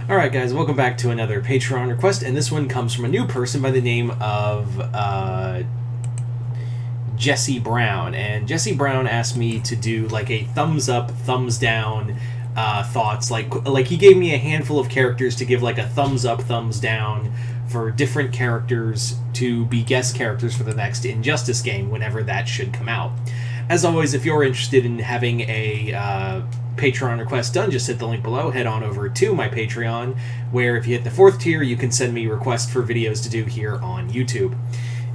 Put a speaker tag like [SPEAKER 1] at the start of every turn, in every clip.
[SPEAKER 1] Alright guys, welcome back to another Patreon request, and this one comes from a new person by the name of Jesse Brown. And Jesse Brown asked me to do like a thumbs up, thumbs down thoughts. Like he gave me a handful of characters to give like a thumbs up, thumbs down for different characters to be guest characters for the next Injustice game whenever that should come out. As always, if you're interested in having a Patreon request done, just hit the link below, head on over to my Patreon, where if you hit the 4th tier, you can send me requests for videos to do here on YouTube.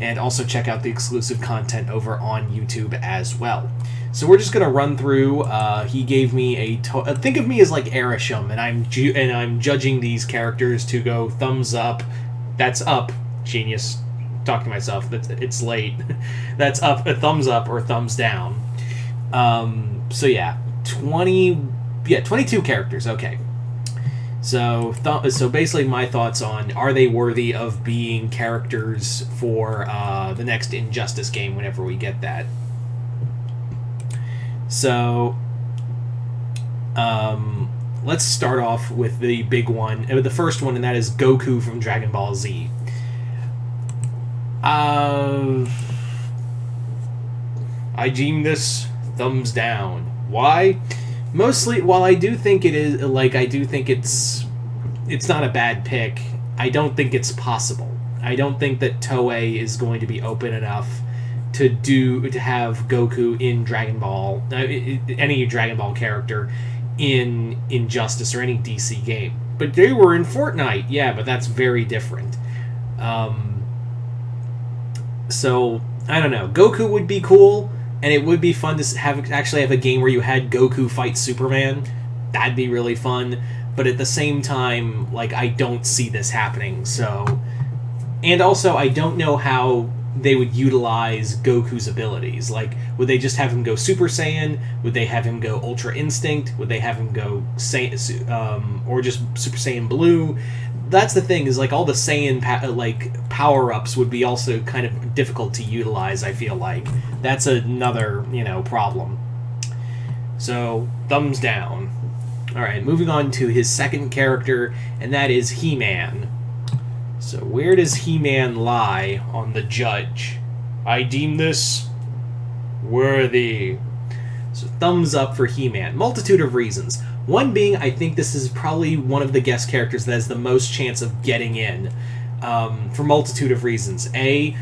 [SPEAKER 1] And also check out the exclusive content over on YouTube as well. So we're just going to run through, he gave me think of me as like Erisham, and I'm judging these characters to go thumbs up, that's up, genius, talking to myself, it's late, that's up, a thumbs up or thumbs down. So yeah. 22 characters, okay. So basically my thoughts on, are they worthy of being characters for the next Injustice game whenever we get that. So, let's start off with the big one, the first one, and that is Goku from Dragon Ball Z. I deem this thumbs down. Why? Mostly, while I do think it is, like, I do think it's not a bad pick, I don't think it's possible. I don't think that Toei is going to be open enough to have Goku in Dragon Ball, any Dragon Ball character in Injustice or any DC game. But they were in Fortnite, yeah, but that's very different. So, I don't know. Goku would be cool. And it would be fun to actually have a game where you had Goku fight Superman. That'd be really fun. But at the same time, like, I don't see this happening. So, and also, I don't know how they would utilize Goku's abilities. Like, would they just have him go Super Saiyan? Would they have him go Ultra Instinct? Would they have him go or just Super Saiyan Blue? That's the thing, is like all the Saiyan power-ups would be also kind of difficult to utilize, I feel like. That's another, problem. So, thumbs down. Alright, moving on to his second character, and that is He-Man. So, where does He-Man lie on the judge? I deem this worthy. So, thumbs up for He-Man. Multitude of reasons. One being, I think this is probably one of the guest characters that has the most chance of getting in, for multitude of reasons. A,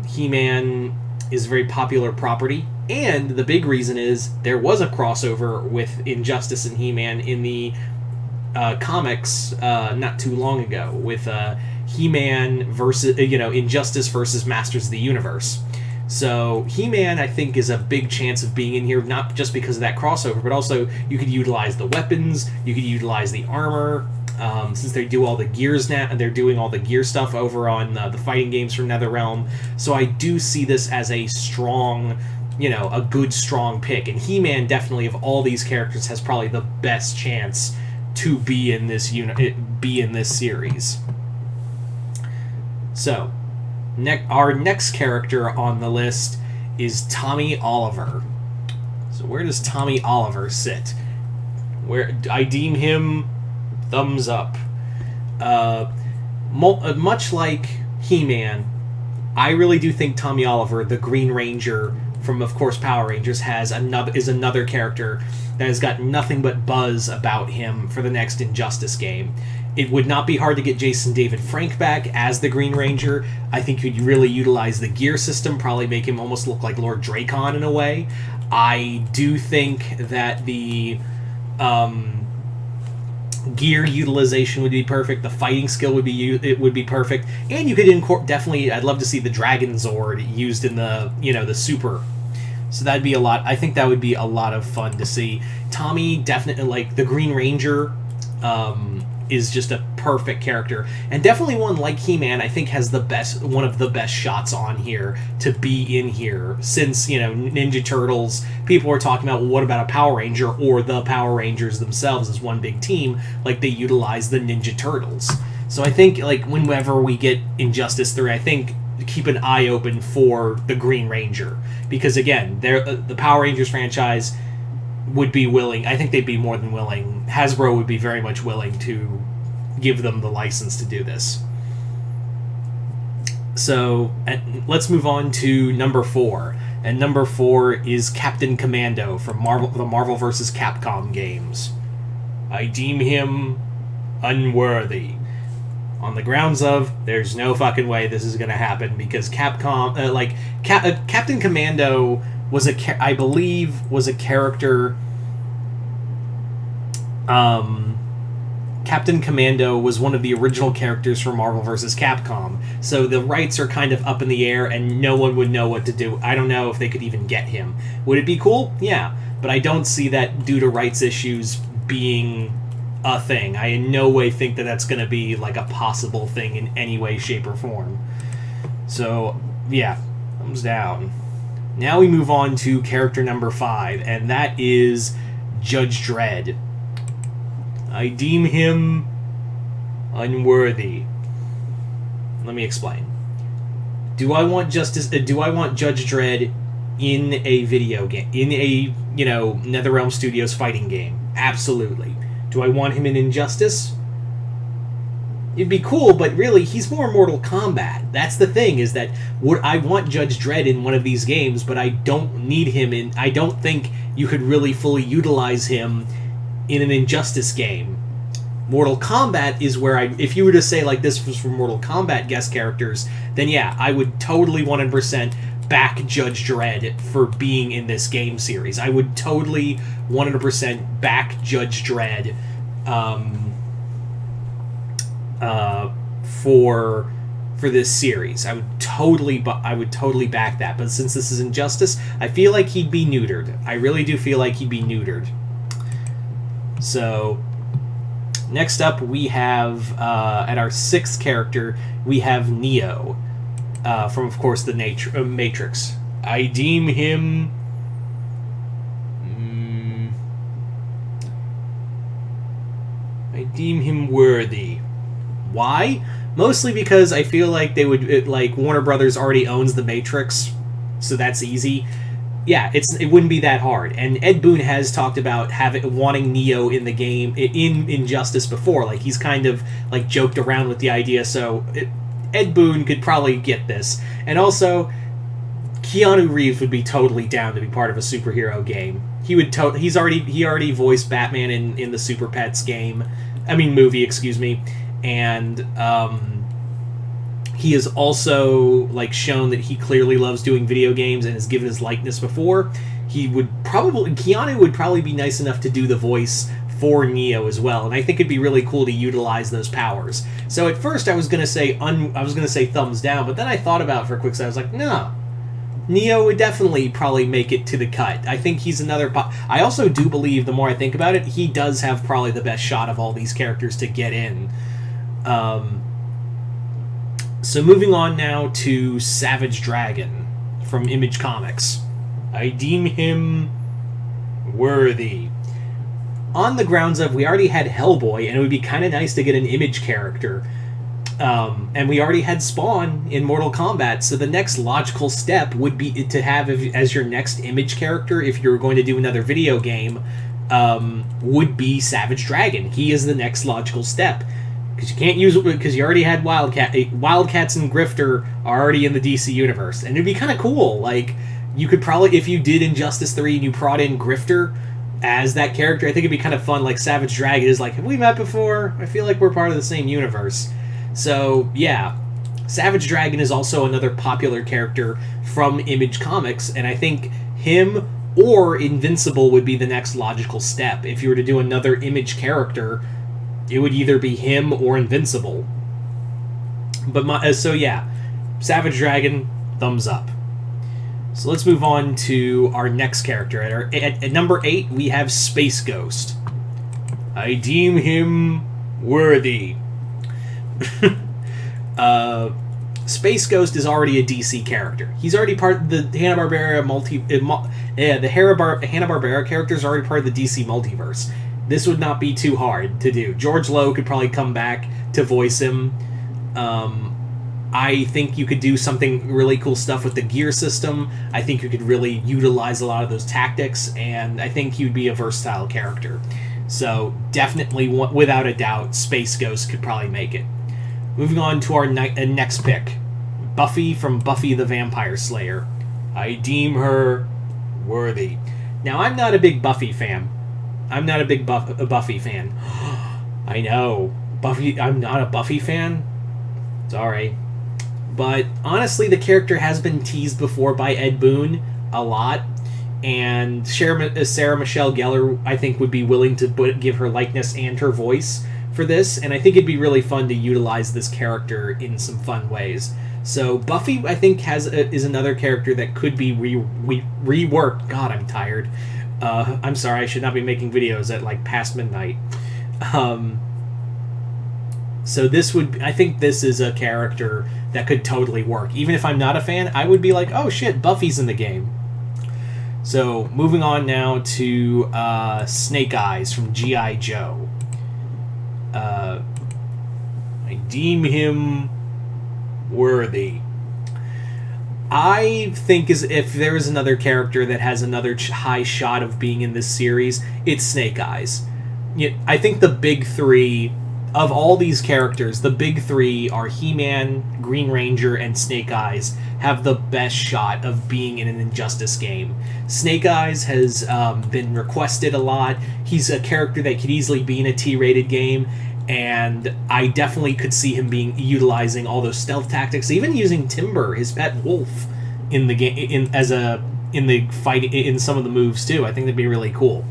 [SPEAKER 1] He-Man is a very popular property, and the big reason is there was a crossover with Injustice and He-Man in the comics not too long ago, with He-Man versus, Injustice versus Masters of the Universe. So, He-Man, I think, is a big chance of being in here, not just because of that crossover, but also you could utilize the weapons, you could utilize the armor, since they do all the gears now, and they're doing all the gear stuff over on the fighting games from NetherRealm. So I do see this as a strong, a good, strong pick. And He-Man, definitely, of all these characters, has probably the best chance to be in this series. So, our next character on the list is Tommy Oliver. So where does Tommy Oliver sit? Where I deem him thumbs up. Much like He-Man, I really do think Tommy Oliver, the Green Ranger from, of course, Power Rangers, is another character that has got nothing but buzz about him for the next Injustice game. It would not be hard to get Jason David Frank back as the Green Ranger. I think you'd really utilize the gear system, probably make him almost look like Lord Dracon in a way. I do think that the gear utilization would be perfect. The fighting skill would be perfect, and you could definitely. I'd love to see the Dragon Zord used in the the Super. So that'd be a lot. I think that would be a lot of fun to see. Tommy, definitely, like the Green Ranger, is just a perfect character, and definitely one like He-Man. I think has one of the best shots on here to be in here, since Ninja Turtles. People are talking about, well, what about a Power Ranger, or the Power Rangers themselves as one big team, like they utilize the Ninja Turtles. So I think like whenever we get Injustice 3, I think keep an eye open for the Green Ranger, because again, the Power Rangers franchise would be willing. I think they'd be more than willing. Hasbro would be very much willing to give them the license to do this. So let's move on to number 4. And number 4 is Captain Commando from the Marvel vs. Capcom games. I deem him unworthy. On the grounds of, there's no fucking way this is going to happen, because Capcom, Captain Commando I believe was a character. Captain Commando was one of the original characters from Marvel vs. Capcom, so the rights are kind of up in the air, and no one would know what to do. I don't know if they could even get him. Would it be cool? Yeah, but I don't see that due to rights issues being a thing. I in no way think that that's going to be like a possible thing in any way, shape, or form. So, yeah, thumbs down. Now we move on to character number 5, and that is Judge Dredd. I deem him unworthy. Let me explain. Do I want Judge Dredd in a video game, in a, NetherRealm Studios fighting game? Absolutely. Do I want him in Injustice? It'd be cool, but really, he's more Mortal Kombat. That's the thing, is that I want Judge Dredd in one of these games, but I don't need him in. I don't think you could really fully utilize him in an Injustice game. Mortal Kombat is where if you were to say like this was for Mortal Kombat guest characters, then yeah, I would totally 100% back Judge Dredd for being in this game series. I would totally 100% back Judge Dredd for this series. I would totally back that. But since this is Injustice, I feel like he'd be neutered. I really do feel like he'd be neutered. So, next up we have, at our 6th character, we have Neo, from, of course, the Matrix. I deem him... I deem him worthy. Why? Mostly because I feel like they would, Warner Brothers already owns the Matrix, so that's easy. Yeah, it wouldn't be that hard. And Ed Boon has talked about wanting Neo in the game, in Injustice before. Like, he's kind of, joked around with the idea, so Ed Boon could probably get this. And also, Keanu Reeves would be totally down to be part of a superhero game. He already voiced Batman in the Super Pets movie, excuse me. And, he has also, shown that he clearly loves doing video games and has given his likeness before. Keanu would probably be nice enough to do the voice for Neo as well, and I think it'd be really cool to utilize those powers. So at first I was gonna say thumbs down, but then I thought about it for a quick second. I was like, no. Neo would definitely probably make it to the cut. I think he's another... I also do believe, the more I think about it, he does have probably the best shot of all these characters to get in. So moving on now to Savage Dragon from Image Comics. I deem him worthy. On the grounds of, we already had Hellboy, and it would be kind of nice to get an Image character. And we already had Spawn in Mortal Kombat, so the next logical step would be to have as your next Image character, if you're going to do another video game, would be Savage Dragon. He is the next logical step. Because you can't use it, because you already had Wildcats and Grifter are already in the DC universe. And it'd be kind of cool. You could probably, if you did Injustice 3 and you brought in Grifter as that character, I think it'd be kind of fun. Savage Dragon is have we met before? I feel like we're part of the same universe. So, yeah. Savage Dragon is also another popular character from Image Comics, and I think him or Invincible would be the next logical step. If you were to do another Image character, it would either be him or Invincible. But so yeah, Savage Dragon, thumbs up. So let's move on to our next character. At number 8, we have Space Ghost. I deem him worthy. Space Ghost is already a DC character. He's already part of the Hanna-Barbera Hanna-Barbera characters are already part of the DC multiverse. This would not be too hard to do. George Lowe could probably come back to voice him. I think you could do something really cool stuff with the gear system. I think you could really utilize a lot of those tactics, and I think he would be a versatile character. So definitely, without a doubt, Space Ghost could probably make it. Moving on to our next pick. Buffy from Buffy the Vampire Slayer. I deem her worthy. Now, I'm not a big Buffy fan. I'm not a big Buffy fan. I know. Buffy. I'm not a Buffy fan? Sorry. But honestly, the character has been teased before by Ed Boon a lot. And Sarah Michelle Gellar, I think, would be willing to give her likeness and her voice for this. And I think it'd be really fun to utilize this character in some fun ways. So Buffy, I think, is another character that could be reworked. God, I'm tired. I'm sorry, I should not be making videos at like past midnight. So I think this is a character that could totally work. Even if I'm not a fan, I would be like, oh shit, Buffy's in the game. So moving on now to Snake Eyes from G.I. Joe. I deem him worthy. I think if there is another character that has another high shot of being in this series, it's Snake Eyes. I think the big three of all these characters, the big three are He-Man, Green Ranger, and Snake Eyes have the best shot of being in an Injustice game. Snake Eyes has been requested a lot. He's a character that could easily be in a T-rated game, and I definitely could see him utilizing all those stealth tactics, even using Timber, his pet wolf, in the game in the fight in some of the moves too. I think that'd be really cool.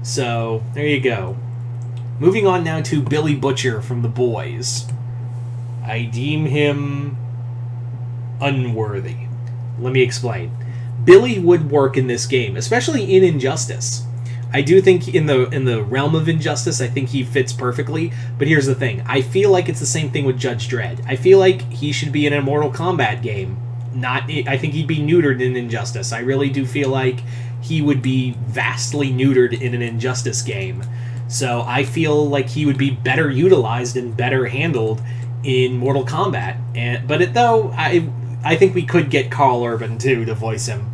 [SPEAKER 1] So there you go. Moving on now to Billy Butcher from The Boys. I deem him unworthy. Let me explain. Billy would work in this game, especially in Injustice. I do think in the realm of Injustice, I think he fits perfectly. But here's the thing. I feel like it's the same thing with Judge Dredd. I feel like he should be in a Mortal Kombat game. I think he'd be neutered in Injustice. I really do feel like he would be vastly neutered in an Injustice game. So I feel like he would be better utilized and better handled in Mortal Kombat. I think we could get Karl Urban too to voice him.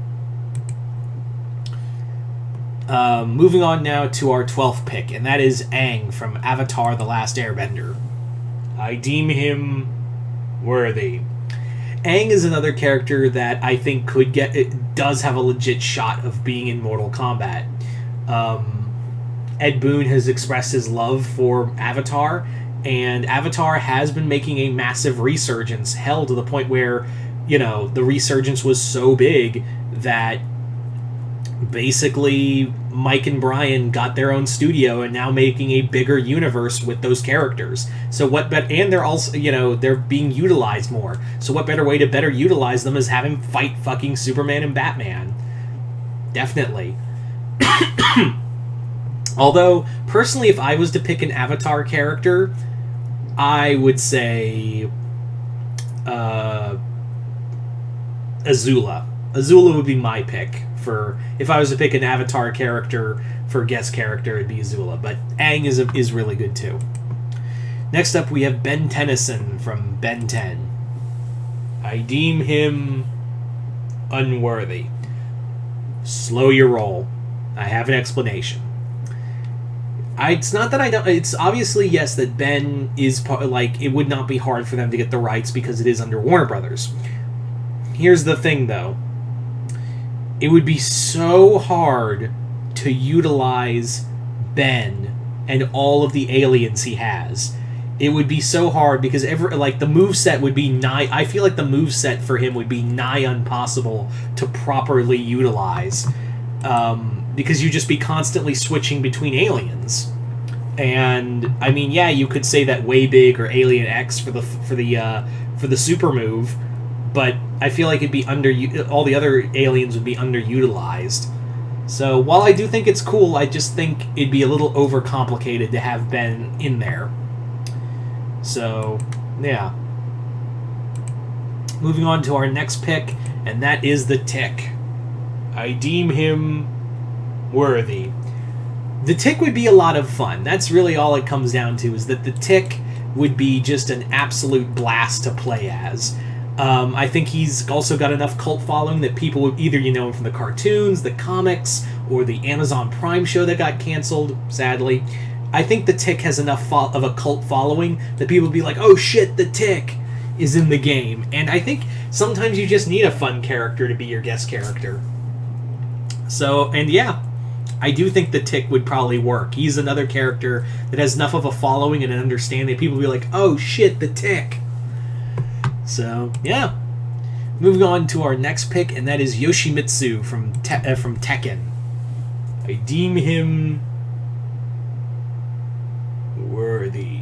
[SPEAKER 1] Moving on now to our 12th pick, and that is Aang from Avatar: The Last Airbender. I deem him worthy. Aang is another character that I think does have a legit shot of being in Mortal Kombat. Ed Boon has expressed his love for Avatar, and Avatar has been making a massive resurgence, hell, to the point where, the resurgence was so big that basically Mike and Brian got their own studio and now making a bigger universe with those characters. So and they're also, they're being utilized more. So what better way to better utilize them is have him fight fucking Superman and Batman. Definitely. Although, personally, if I was to pick an Avatar character, I would say Azula. Azula would be my pick for if I was to pick an Avatar character for guest character. It'd be Azula, but Aang is really good too. Next up, we have Ben Tennyson from Ben 10. I deem him unworthy. Slow your roll. I have an explanation. It's not that I don't. It's obviously, yes, that Ben is it would not be hard for them to get the rights because it is under Warner Brothers. Here's the thing, though. It would be so hard to utilize Ben and all of the aliens he has. It would be so hard because the moveset would be nigh. I feel like the moveset for him would be nigh impossible to properly utilize. Because you'd just be constantly switching between aliens. And I mean, yeah, you could say that Way Big or Alien X for the super move, but I feel like it'd be all the other aliens would be underutilized. So while I do think it's cool, I just think it'd be a little overcomplicated to have Ben in there. So, yeah. Moving on to our next pick, and that is the Tick. I deem him worthy. The Tick would be a lot of fun. That's really all it comes down to, is that the Tick would be just an absolute blast to play as. I think he's also got enough cult following that people would either know him from the cartoons, the comics, or the Amazon Prime show that got canceled, sadly. I think the Tick has enough of a cult following that people will be like, oh shit, the Tick is in the game. And I think sometimes you just need a fun character to be your guest character. So, and yeah, I do think the Tick would probably work. He's another character that has enough of a following and an understanding that people will be like, oh shit, the Tick. So, yeah. Moving on to our next pick, and that is Yoshimitsu from Tekken. I deem him worthy.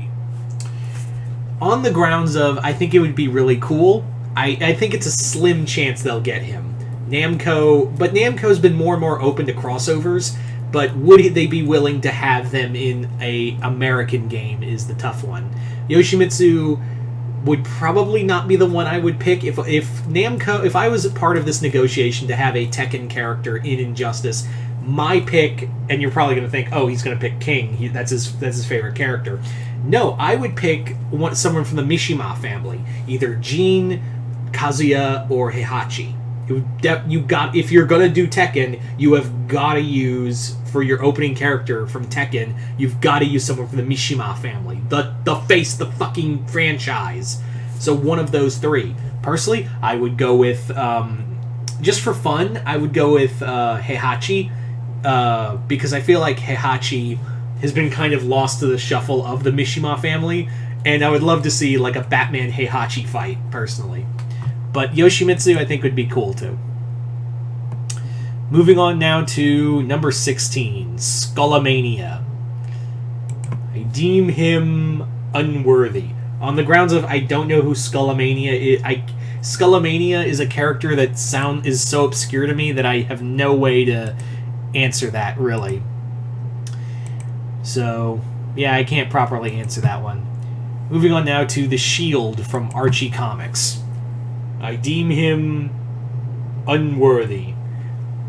[SPEAKER 1] On the grounds of, I think it would be really cool. I think it's a slim chance they'll get him. Namco's been more and more open to crossovers, but would they be willing to have them in a American game is the tough one. Yoshimitsu would probably not be the one I would pick if I was a part of this negotiation to have a Tekken character in Injustice. My pick, and you're probably going to think, oh, he's going to pick King. That's his favorite character. No, I would pick someone from the Mishima family, either Jin, Kazuya, or Heihachi. If you're going to do Tekken, you have got to use, for your opening character from Tekken, you've got to use someone from the Mishima family, the face, the fucking franchise. So one of those three. Personally, I would go with, just for fun, I would go with Heihachi. Because I feel like Heihachi has been kind of lost to the shuffle of the Mishima family, and I would love to see like a Batman Heihachi fight, personally. But Yoshimitsu, I think, would be cool too. Moving on now to number 16, Skullamania. I deem him unworthy. On the grounds of I don't know who Skullamania is. Skullamania is a character that is so obscure to me that I have no way to answer that, really. So, yeah, I can't properly answer that one. Moving on now to the Shield from Archie Comics. I deem him unworthy.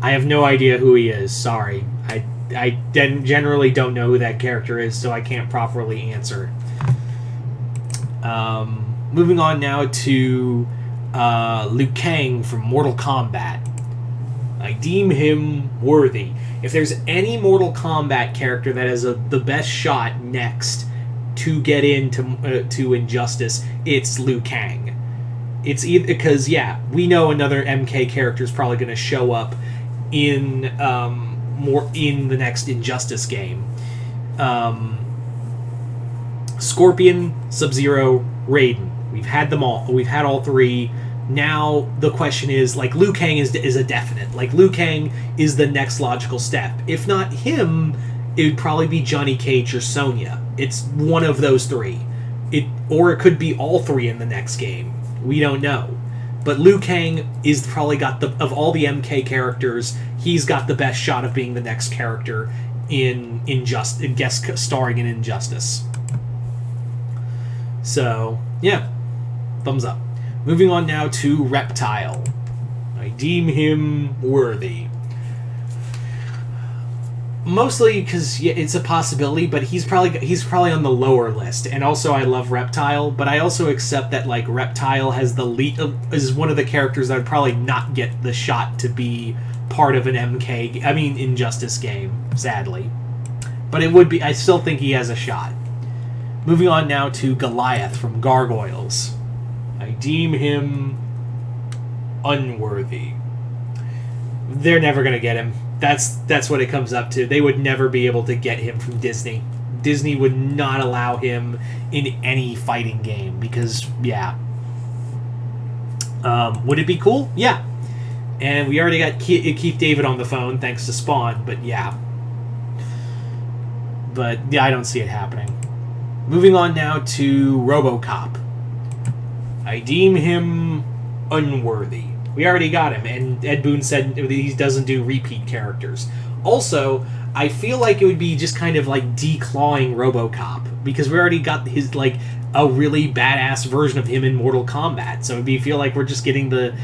[SPEAKER 1] I have no idea who he is, sorry. I generally don't know who that character is, so I can't properly answer. Moving on now to Liu Kang from Mortal Kombat. I deem him worthy. If there's any Mortal Kombat character that has the best shot next to get into to Injustice, it's Liu Kang. It's either because we know another MK character is probably going to show up in the next Injustice game. Scorpion, Sub-Zero, Raiden. We've had them all. We've had all three. Now the question is, like, Liu Kang is a definite. Like, Liu Kang is the next logical step. If not him, it would probably be Johnny Cage or Sonya. It's one of those three. Or it could be all three in the next game. We don't know. But Liu Kang is probably got of all the MK characters, he's got the best shot of being the next character in guest starring in Injustice. So, yeah. Thumbs up. Moving on now to Reptile. I deem him worthy. Mostly because it's a possibility, but he's probably on the lower list. And also, I love Reptile, but I also accept that like Reptile has is one of the characters that would probably not get the shot to be part of an Injustice game, sadly. But it would be. I still think he has a shot. Moving on now to Goliath from Gargoyles. I deem him unworthy. They're never gonna get him. That's what it comes up to. They would never be able to get him from Disney. Disney would not allow him in any fighting game because, would it be cool? Yeah. And we already got Keith David on the phone thanks to Spawn, but yeah. But, I don't see it happening. Moving on now to Robocop. I deem him unworthy. We already got him, and Ed Boon said he doesn't do repeat characters. Also, I feel like it would be just kind of like declawing RoboCop, because we already got his like a really badass version of him in Mortal Kombat. So it'd feel like we're just getting the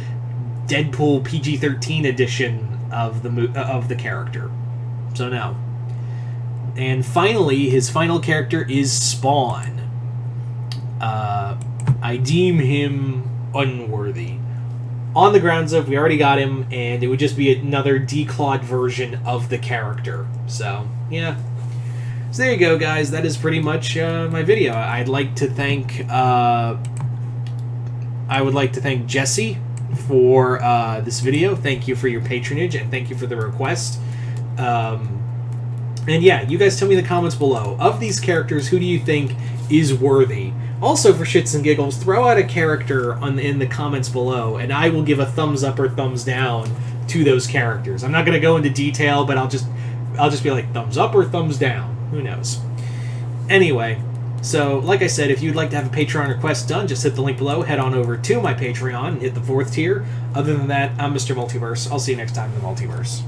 [SPEAKER 1] Deadpool PG-13 edition of the character. So no. And finally, his final character is Spawn. I deem him unworthy. on the grounds of we already got him, and it would just be another declawed version of the character. So, yeah. So there you go, guys. That is pretty much my video. I would like to thank Jesse for this video. Thank you for your patronage, and thank you for the request. And yeah, you guys tell me in the comments below, of these characters, who do you think is worthy? Also, for shits and giggles, throw out a character in the comments below, and I will give a thumbs up or thumbs down to those characters. I'm not going to go into detail, but I'll just be like, thumbs up or thumbs down. Who knows? Anyway, so like I said, if you'd like to have a Patreon request done, just hit the link below, head on over to my Patreon, and hit the 4th tier. Other than that, I'm Mr. Multiverse. I'll see you next time in the Multiverse.